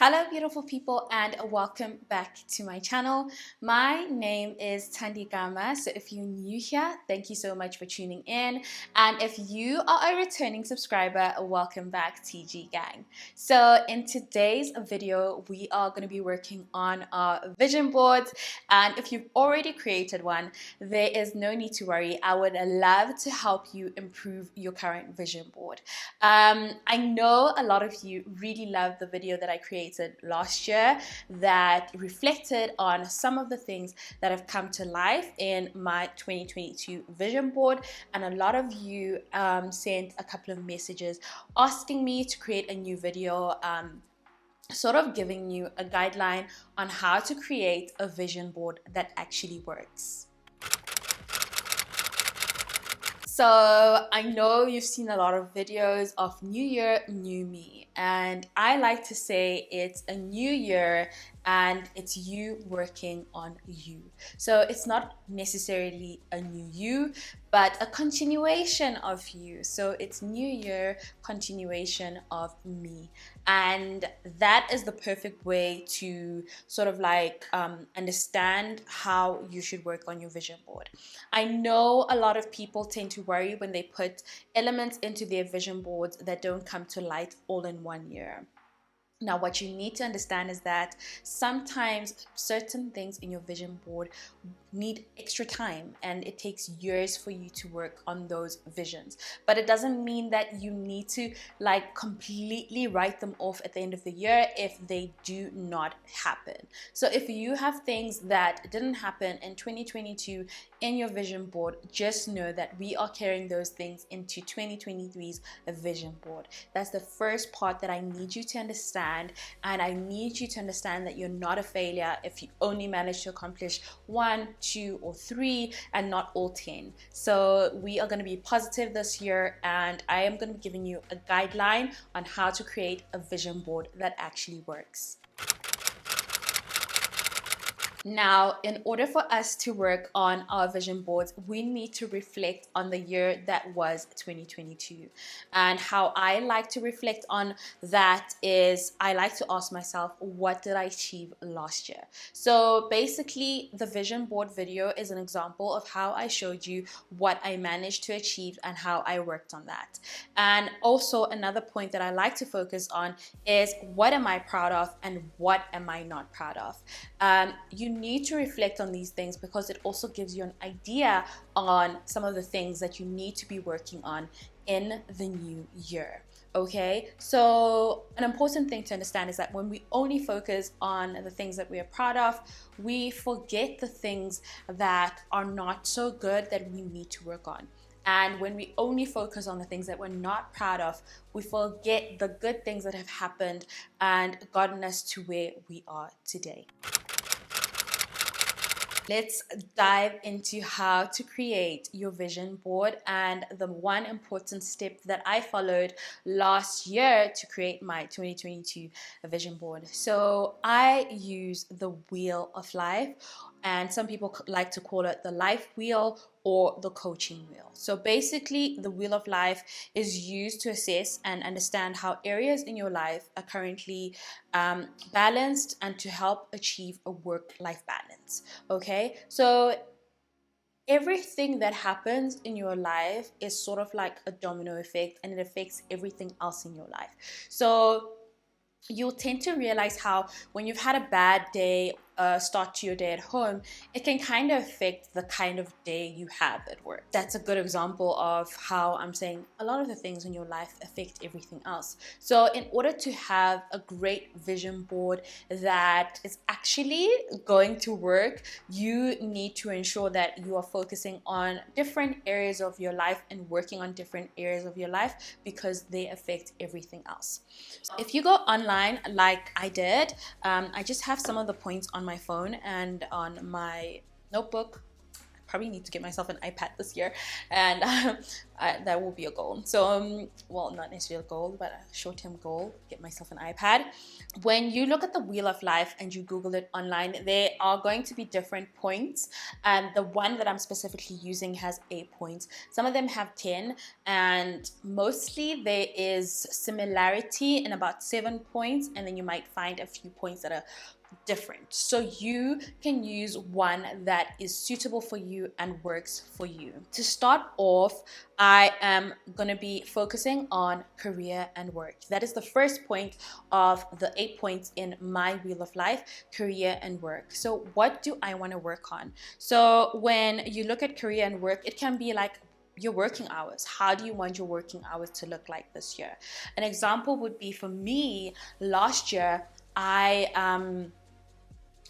Hello beautiful people and welcome back to my channel. My name is Thandi Gama. So if you're new here, thank you so much for tuning in. And if you are a returning subscriber, welcome back TG Gang. So in today's video, we are going to be working on our vision boards. And if you've already created one, there is no need to worry. I would love to help you improve your current vision board. I know a lot of you really loved the video that I created last year that reflected on some of the things that have come to life in my 2022 vision board, and a lot of you sent a couple of messages asking me to create a new video, sort of giving you a guideline on how to create a vision board that actually works. So I know you've seen a lot of videos of New Year, New Me, and I like to say it's a new year and it's you working on you. So it's not necessarily a new you, but a continuation of you. So it's new year, continuation of me. And that is the perfect way to sort of like understand how you should work on your vision board. I know a lot of people tend to worry when they put elements into their vision boards that don't come to light all in one year. Now, what you need to understand is that sometimes certain things in your vision board need extra time and it takes years for you to work on those visions. But it doesn't mean that you need to like completely write them off at the end of the year if they do not happen. So if you have things that didn't happen in 2022 in your vision board, just know that we are carrying those things into 2023's vision board. That's the first part that I need you to understand, and I need you to understand that you're not a failure if you only manage to accomplish 1, 2, or 3 and not all 10. So we are going to be positive this year, and I am going to be giving you a guideline on how to create a vision board that actually works. Now, in order for us to work on our vision boards, we need to reflect on the year that was 2022. And how I like to reflect on that is I like to ask myself, what did I achieve last year? So basically, the vision board video is an example of how I showed you what I managed to achieve and how I worked on that. And also another point that I like to focus on is what am I proud of and what am I not proud of? You need to reflect on these things because it also gives you an idea on some of the things that you need to be working on in the new year. Okay, so an important thing to understand is that when we only focus on the things that we are proud of, we forget the things that are not so good that we need to work on. And when we only focus on the things that we're not proud of, we forget the good things that have happened and gotten us to where we are today. Let's dive into how to create your vision board and the one important step that I followed last year to create my 2022 vision board. So I use the wheel of life, and some people like to call it the life wheel or the coaching wheel. So basically, the wheel of life is used to assess and understand how areas in your life are currently balanced and to help achieve a work-life balance. Okay, so everything that happens in your life is sort of like a domino effect, and it affects everything else in your life. So you'll tend to realize how when you've had a bad day, start to your day at home, it can kind of affect the kind of day you have at work. That's a good example of how I'm saying a lot of the things in your life affect everything else. So in order to have a great vision board that is actually going to work, you need to ensure that you are focusing on different areas of your life and working on different areas of your life because they affect everything else. So if you go online like I did, I just have some of the points on my phone and on my notebook. probably need to get myself an iPad this year, and that will be a goal. So well, not necessarily a goal, but a short-term goal, get myself an iPad. When you look at the Wheel of Life and you Google it online, there are going to be different points, and the one that I'm specifically using has 8 points. Some of them have 10, and mostly there is similarity in about 7 points, and then you might find a few points that are different. So you can use one that is suitable for you and works for you. To start off, I am going to be focusing on career and work. That is the first point of the 8 points in my Wheel of Life: career and work. So what do I want to work on? So when you look at career and work, it can be like your working hours. How do you want your working hours to look like this year? An example would be, for me, last year,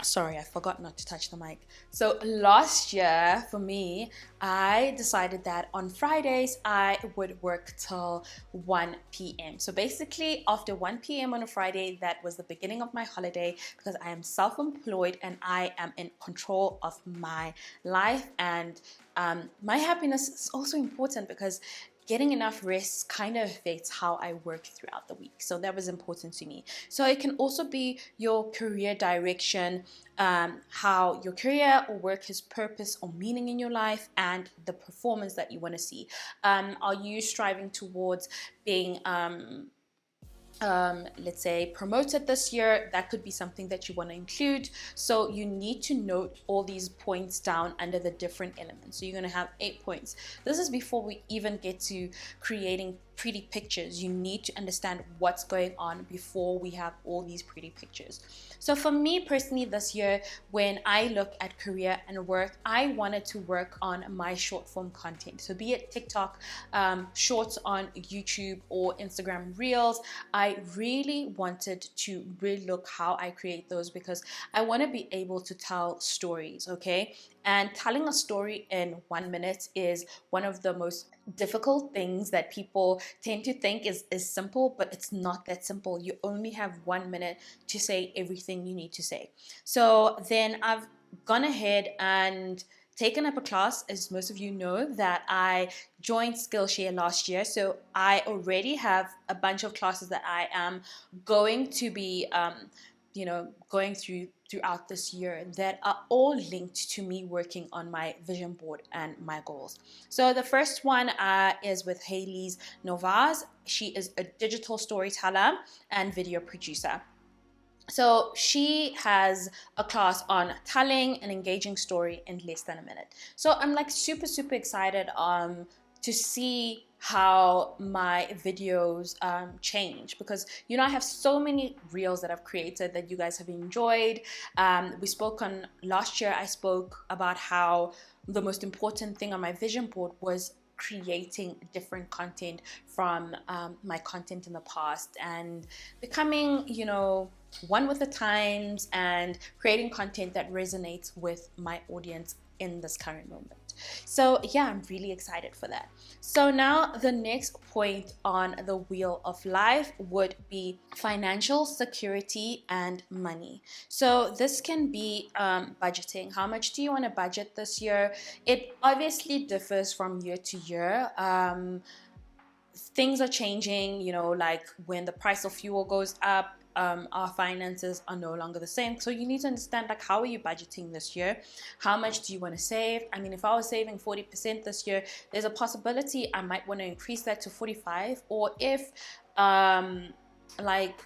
sorry, I forgot not to touch the mic. So last year for me, I decided that on Fridays I would work till 1 p.m. So basically after 1 p.m. on a Friday, that was the beginning of my holiday, because I am self-employed and I am in control of my life. And my happiness is also important, because getting enough rest kind of affects how I work throughout the week. So that was important to me. So it can also be your career direction, how your career or work has purpose or meaning in your life, and the performance that you want to see. Are you striving towards being let's say promoted this year? That could be something that you want to include. So you need to note all these points down under the different elements. So you're going to have 8 points. This is before we even get to creating pretty pictures. You need to understand what's going on before we have all these pretty pictures. So for me personally this year, when I look at career and work, I wanted to work on my short form content. So be it TikTok, shorts on YouTube, or Instagram Reels. I really wanted to really look how I create those, because I want to be able to tell stories, okay? And telling a story in 1 minute is one of the most difficult things that people tend to think is simple, but it's not that simple. You only have 1 minute to say everything you need to say. So then I've gone ahead and taken up a class. As most of you know, that I joined Skillshare last year. So I already have a bunch of classes that I am going to be going throughout this year, that are all linked to me working on my vision board and my goals. So the first one is with Hailey's Novas. She is a digital storyteller and video producer. So she has a class on telling an engaging story in less than a minute. So I'm like super excited to see how my videos change, because I have so many reels that I've created that you guys have enjoyed. We spoke on last year, I spoke about how the most important thing on my vision board was creating different content from my content in the past, and becoming one with the times, and creating content that resonates with my audience in this current moment. So yeah, I'm really excited for that. So now the next point on the Wheel of Life would be financial security and money. So this can be budgeting. How much do you want to budget this year? It obviously differs from year to year. Things are changing, like when the price of fuel goes up, our finances are no longer the same. So you need to understand, like, how are you budgeting this year? How much do you want to save? I mean, if I was saving 40% this year, there's a possibility I might want to increase that to 45. Or if like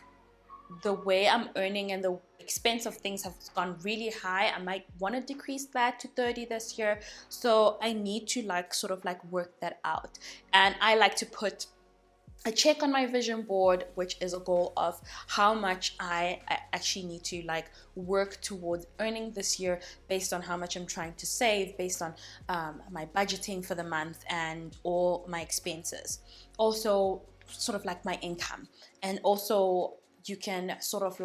the way I'm earning and the expense of things have gone really high, I might want to decrease that to 30 this year. So I need to sort of work that out. And I like to put a check on my vision board, which is a goal of how much I actually need to work towards earning this year, based on how much I'm trying to save, based on my budgeting for the month and all my expenses. Also sort of my income. And also you can sort of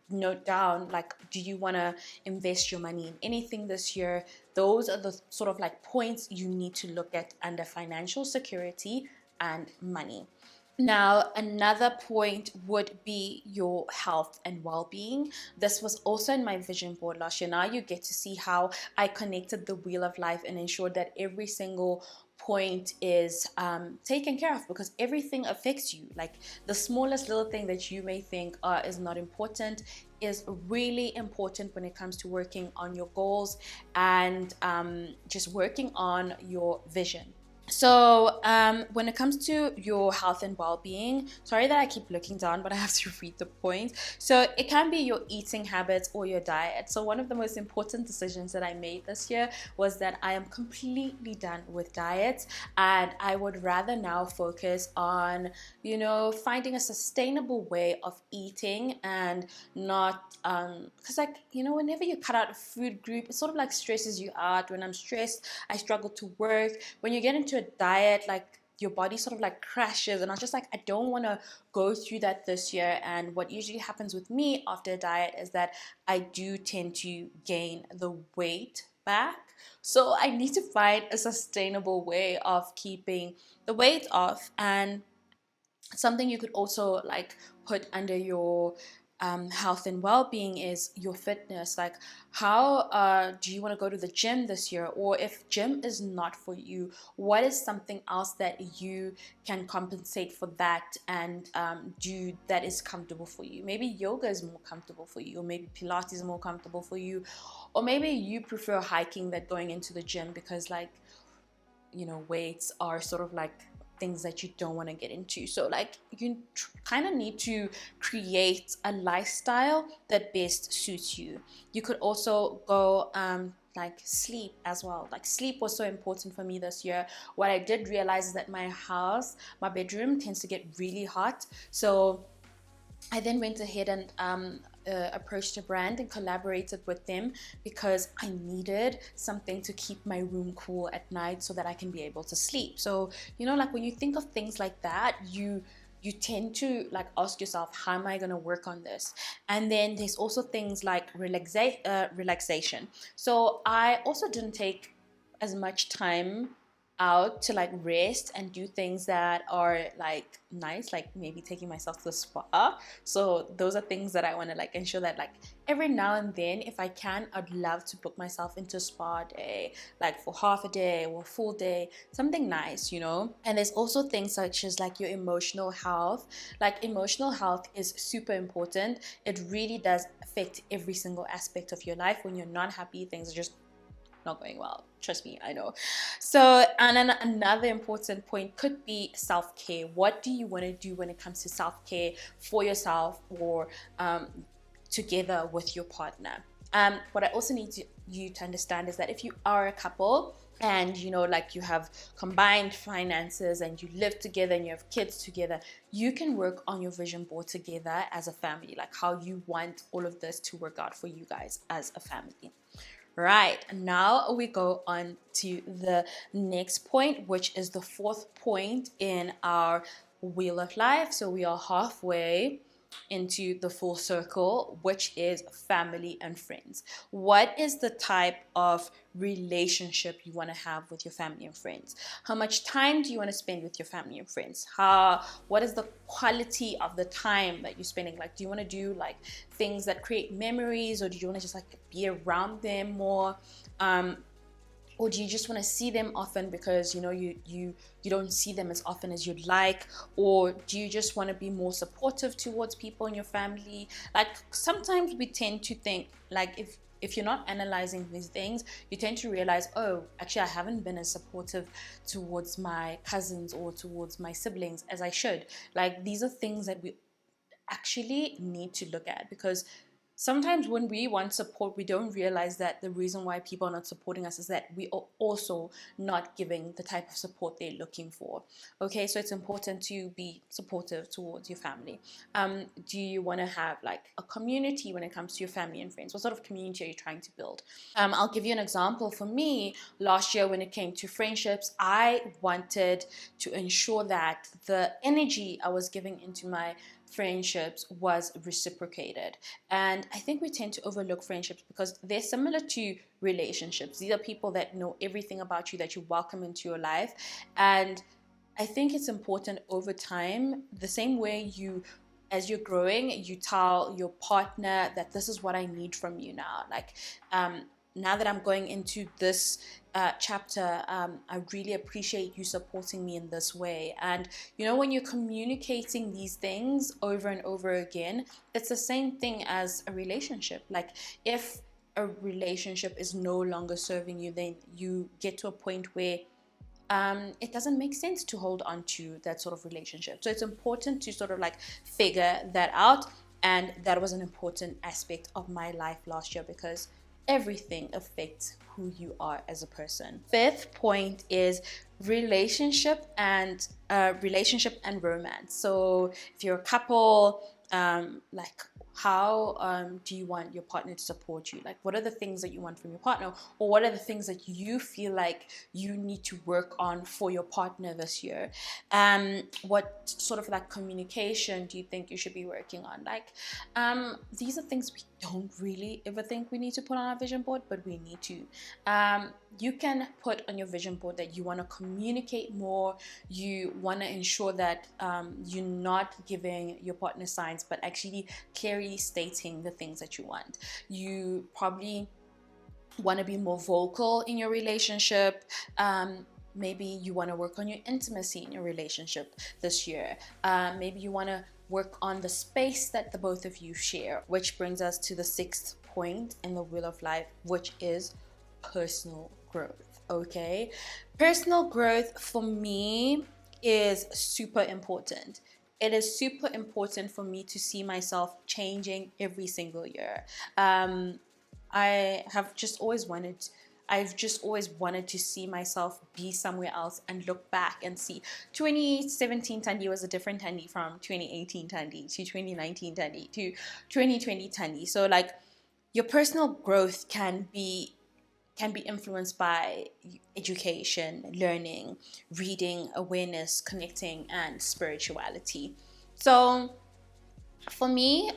note down, do you want to invest your money in anything this year? Those are the sort of points you need to look at under financial security and money. Now, another point would be your health and well-being. This was also in my vision board last year. Now you get to see how I connected the wheel of life and ensured that every single point is taken care of, because everything affects you. Like the smallest little thing that you may think is not important is really important when it comes to working on your goals and just working on your vision. So when it comes to your health and well-being, sorry that I keep looking down, but I have to read the point. So it can be your eating habits or your diet. So one of the most important decisions that I made this year was that I am completely done with diets, and I would rather now focus on, finding a sustainable way of eating, and not because whenever you cut out a food group, it sort of like stresses you out. When I'm stressed, I struggle to work. When you get into a diet, like your body sort of like crashes, and I was just like, I don't want to go through that this year. And what usually happens with me after a diet is that I do tend to gain the weight back. So I need to find a sustainable way of keeping the weight off. And something you could also like put under your health and well-being is your fitness. Like how do you want to go to the gym this year? Or if gym is not for you, what is something else that you can compensate for that and do that is comfortable for you? Maybe yoga is more comfortable for you, or maybe Pilates is more comfortable for you, or maybe you prefer hiking than going into the gym, because like weights are sort of like things that you don't want to get into. So like you kind of need to create a lifestyle that best suits you. You could also go like sleep as well. Like sleep was so important for me this year. What I did realize is that my bedroom tends to get really hot. So I then went ahead and approached a brand and collaborated with them, because I needed something to keep my room cool at night so that I can be able to sleep. So, like when you think of things like that, you tend to like ask yourself, how am I going to work on this? And then there's also things like relaxation. So I also didn't take as much time out to like rest and do things that are like nice, like maybe taking myself to the spa. So those are things that I want to like ensure that like every now and then, if I can, I'd love to book myself into a spa day, like for half a day or a full day, something nice. And there's also things such as like your emotional health. Like emotional health is super important. It really does affect every single aspect of your life. When you're not happy, things are just not going well. Trust me, I know. So, and then another important point could be self-care. What do you want to do when it comes to self-care for yourself, or together with your partner? What I also need you to understand is that if you are a couple and like you have combined finances and you live together and you have kids together, you can work on your vision board together as a family, like how you want all of this to work out for you guys as a family. Right, now we go on to the next point, which is the fourth point in our wheel of life. So we are halfway into the full circle, which is family and friends. What is the type of relationship you want to have with your family and friends? How much time do you want to spend with your family and friends? What is the quality of the time that you're spending? Like, do you want to do like things that create memories, or do you want to just like be around them more? Or do you just want to see them often because you don't see them as often as you'd like? Or do you just want to be more supportive towards people in your family? Like sometimes we tend to think like if you're not analyzing these things, you tend to realize, oh, actually I haven't been as supportive towards my cousins or towards my siblings as I should. Like these are things that we actually need to look at, because sometimes when we want support, we don't realize that the reason why people are not supporting us is that we are also not giving the type of support they're looking for. Okay, so it's important to be supportive towards your family. Do you want to have like a community when it comes to your family and friends? What sort of community are you trying to build? I'll give you an example. For me, last year when it came to friendships, I wanted to ensure that the energy I was giving into my friendships was reciprocated. And I think we tend to overlook friendships because they're similar to relationships. These are people that know everything about you, that you welcome into your life. And I think it's important over time, the same way as you're growing, you tell your partner that this is what I need from you now. Like, now that I'm going into this chapter, I really appreciate you supporting me in this way. And, when you're communicating these things over and over again, it's the same thing as a relationship. Like, if a relationship is no longer serving you, then you get to a point where it doesn't make sense to hold on to that sort of relationship. So it's important to sort of like figure that out. And that was an important aspect of my life last year, because everything affects who you are as a person. Fifth point is relationship and romance. So if you're a couple, like, how do you want your partner to support you? Like, what are the things that you want from your partner, or what are the things that you feel like you need to work on for your partner this year? What sort of like communication do you think you should be working on? Like, these are things we don't really ever think we need to put on our vision board, but we need to. You can put on your vision board that you want to communicate more. You want to ensure that you're not giving your partner signs, but actually clearly stating the things that you want. You probably want to be more vocal in your relationship. Maybe you want to work on your intimacy in your relationship this year. Maybe you want to work on the space that the both of you share, which brings us to the sixth point in the wheel of life, which is personal growth. Okay, personal growth for me is super important. It is super important for me to see myself changing every single year. I've just always wanted to see myself be somewhere else and look back and see 2017 Thandi was a different Thandi from 2018 Thandi to 2019 Thandi to 2020 Thandi. So like, your personal growth can be influenced by education, learning, reading, awareness, connecting, and spirituality. So for me,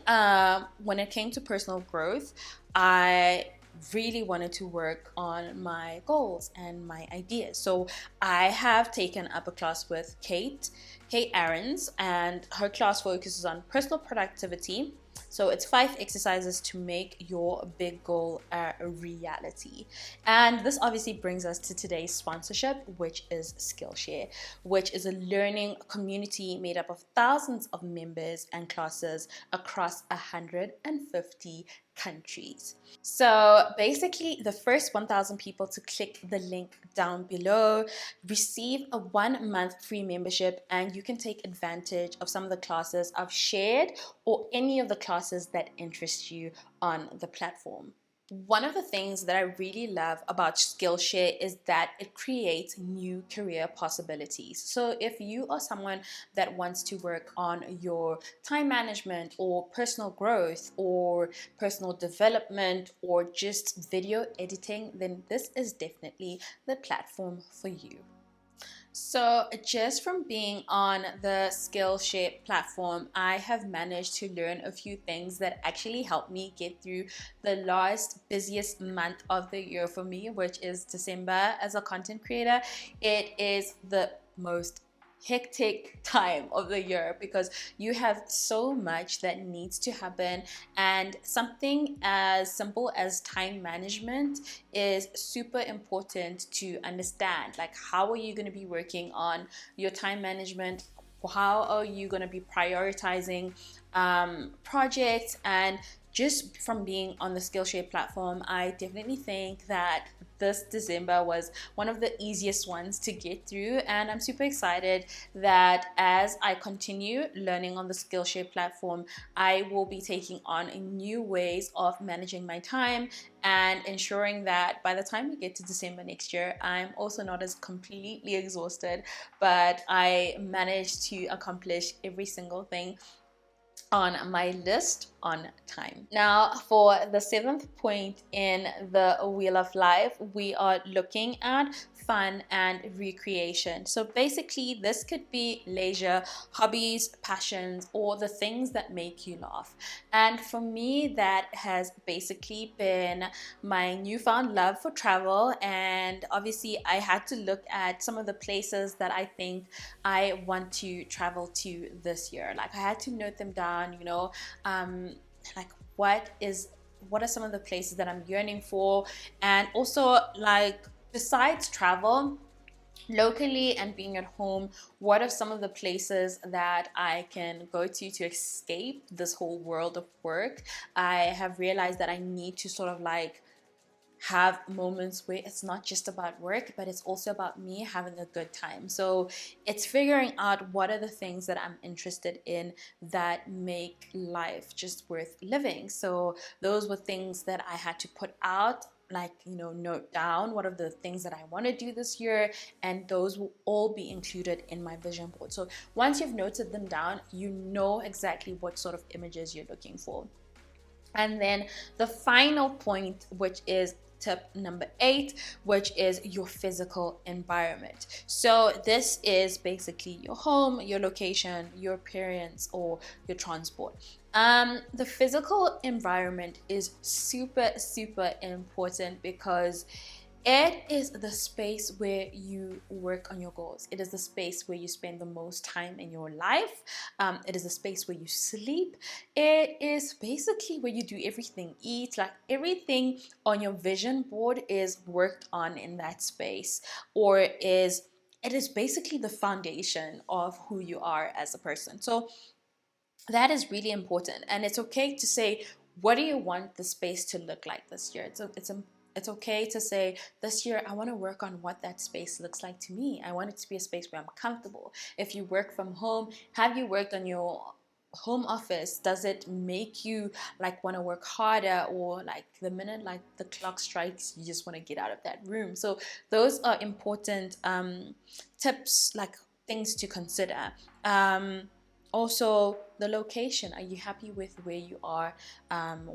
when it came to personal growth, I really wanted to work on my goals and my ideas. So I have taken up a class with Kate Aarons, and her class focuses on personal productivity. So it's 5 exercises to make your big goal a reality. And this obviously brings us to today's sponsorship, which is Skillshare, which is a learning community made up of thousands of members and classes across 150 countries. So basically, the first 1,000 people to click the link down below receive a 1-month free membership, and you can take advantage of some of the classes I've shared, or any of the classes that interest you on the platform. One of the things that I really love about Skillshare is that it creates new career possibilities. So if you are someone that wants to work on your time management, or personal growth, or personal development, or just video editing, then this is definitely the platform for you. So just from being on the Skillshare platform, I have managed to learn a few things that actually helped me get through the last busiest month of the year for me, which is December. As a content creator, it is the most hectic time of the year, because you have so much that needs to happen, and something as simple as time management is super important to understand. Like, how are you going to be working on your time management? How are you going to be prioritizing projects? And just from being on the Skillshare platform, I definitely think that this December was one of the easiest ones to get through, and I'm super excited that as I continue learning on the Skillshare platform, I will be taking on new ways of managing my time and ensuring that by the time we get to December next year, I'm also not as completely exhausted, but I managed to accomplish every single thing on my list on time. Now, for the 7th point in the wheel of life, we are looking at fun and recreation. So basically, this could be leisure, hobbies, passions, or the things that make you laugh. And for me, that has basically been my newfound love for travel. And obviously, I had to look at some of the places that I think I want to travel to this year. Like, I had to note them down, like what are some of the places that I'm yearning for, and also, like, besides travel locally and being at home, what are some of the places that I can go to escape this whole world of work? I have realized that I need to sort of like have moments where it's not just about work, but it's also about me having a good time. So it's figuring out what are the things that I'm interested in that make life just worth living. So those were things that I had to put out, like, note down what are the things that I want to do this year, and those will all be included in my vision board. So once you've noted them down, you know exactly what sort of images you're looking for. And then the final point, which is tip number 8, which is your physical environment. So this is basically your home, your location, your appearance, or your transport. The physical environment is super, super important because it is the space where you work on your goals. It is the space where you spend the most time in your life. It is the space where you sleep. It is basically where you do everything, eat, like everything on your vision board is worked on in that space, or it is basically the foundation of who you are as a person. So that is really important, and it's okay to say, what do you want the space to look like this year? It's okay to say, this year I want to work on what that space looks like to me. I want it to be a space where I'm comfortable. If you work from home, have you worked on your home office? Does it make you like want to work harder, or like the minute like the clock strikes, you just want to get out of that room? So those are important tips, like things to consider. Also, the location. Are you happy with where you are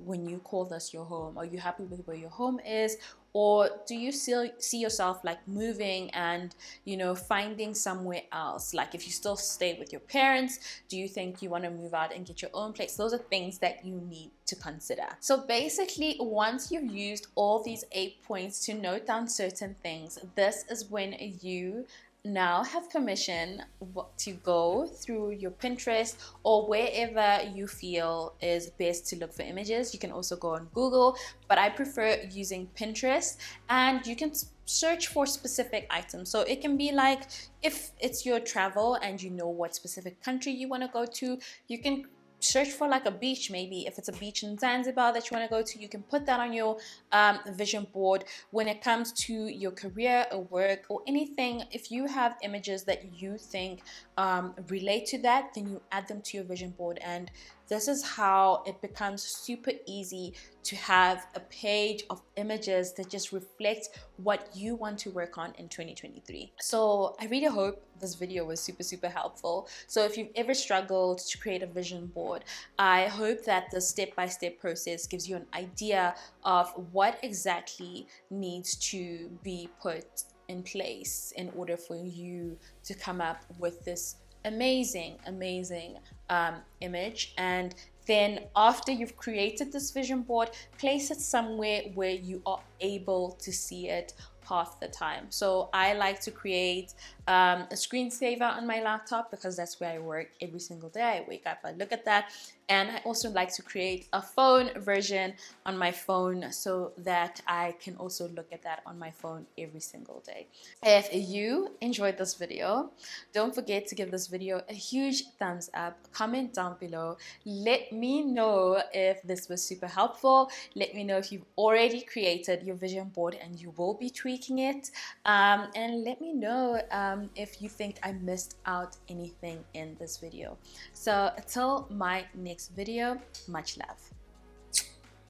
when you call this your home? Are you happy with where your home is? Or do you still see yourself like moving and, finding somewhere else? Like, if you still stay with your parents, do you think you want to move out and get your own place? Those are things that you need to consider. So basically, once you've used all these 8 points to note down certain things, this is when you now have permission to go through your Pinterest or wherever you feel is best to look for images. You can also go on Google, but I prefer using Pinterest, and you can search for specific items. So it can be like, if it's your travel and you know what specific country you want to go to, you can search for like a beach. Maybe if it's a beach in Zanzibar that you want to go to, you can put that on your vision board. When it comes to your career or work or anything, if you have images that you think relate to that, then you add them to your vision board. And this is how it becomes super easy to have a page of images that just reflect what you want to work on in 2023. So I really hope this video was super, super helpful. So if you've ever struggled to create a vision board, I hope that the step-by-step process gives you an idea of what exactly needs to be put in place in order for you to come up with this amazing image. And then after you've created this vision board, place it somewhere where you are able to see it half the time. So I like to create a screensaver on my laptop because that's where I work every single day. I wake up, I look at that, and I also like to create a phone version on my phone so that I can also look at that on my phone every single day. If you enjoyed this video, don't forget to give this video a huge thumbs up, comment down below, let me know if this was super helpful, let me know if you've already created your vision board and you will be tweaking it, and let me know if you think I missed out anything in this video. So until my next video, much love.